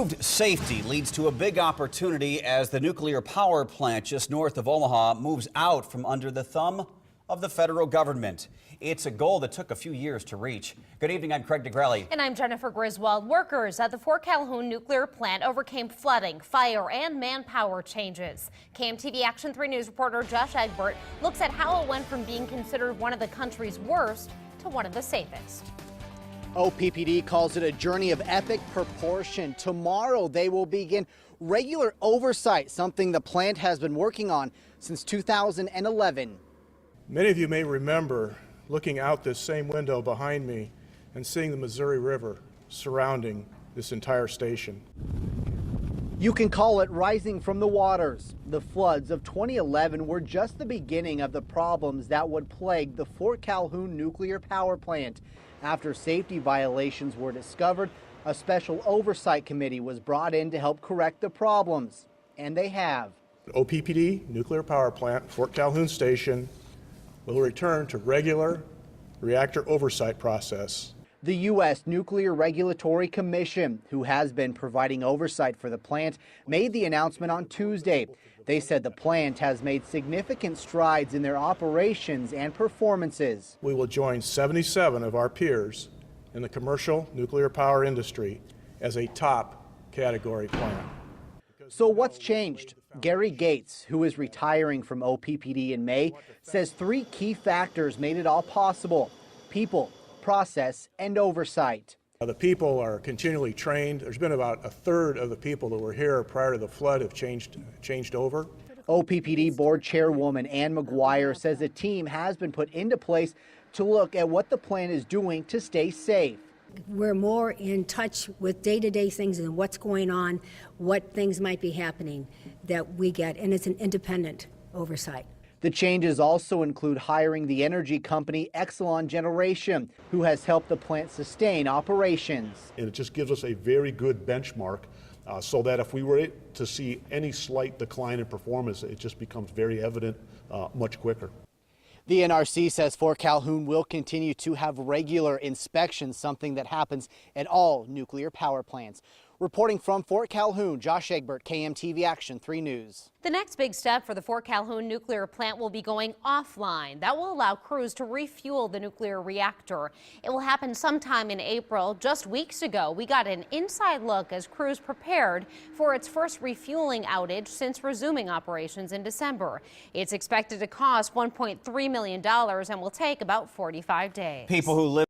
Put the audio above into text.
Improved safety leads to a big opportunity as the nuclear power plant just north of Omaha moves out from under the thumb of the federal government. It's a goal that took a few years to reach. Good evening, I'm Craig DeGrelli. And I'm Jennifer Griswold. Workers at the Fort Calhoun nuclear plant overcame flooding, fire, and manpower changes. KMTV Action 3 News reporter Josh Egbert looks at how it went from being considered one of the country's worst to one of the safest. OPPD calls it a journey of epic proportion. Tomorrow they will begin regular oversight, something the plant has been working on since 2011. Many of you may remember looking out this same window behind me and seeing the Missouri River surrounding this entire station. You can call it rising from the waters. The floods of 2011 were just the beginning of the problems that would plague the Fort Calhoun nuclear power plant. After safety violations were discovered, a special oversight committee was brought in to help correct the problems, and they have. OPPD nuclear power plant, Fort Calhoun station, will return to regular reactor oversight process. The U.S. Nuclear Regulatory Commission, who has been providing oversight for the plant, made the announcement on Tuesday. They said the plant has made significant strides in their operations and performances. We will join 77 of our peers in the commercial nuclear power industry as a top category plant. So what's changed? Gary Gates, who is retiring from OPPD in May, says three key factors made it all possible: people, process, and oversight. The people are continually trained. There's been about a third of the people that were here prior to the flood have changed over. OPPD board chairwoman Ann McGuire says a team has been put into place to look at what the plant is doing to stay safe. We're more in touch with day-to-day things and what's going on, what things might be happening that we get, and it's an independent oversight. The changes also include hiring the energy company Exelon Generation, who has helped the plant sustain operations. And it just gives us a very good benchmark so that if we were to see any slight decline in performance, it just becomes very evident much quicker. The NRC says Fort Calhoun will continue to have regular inspections, something that happens at all nuclear power plants. Reporting from Fort Calhoun, Josh Egbert, KMTV Action 3 News. The next big step for the Fort Calhoun nuclear plant will be going offline. That will allow crews to refuel the nuclear reactor. It will happen sometime in April. Just weeks ago, we got an inside look as crews prepared for its first refueling outage since resuming operations in December. It's expected to cost $1.3 million and will take about 45 days. People who live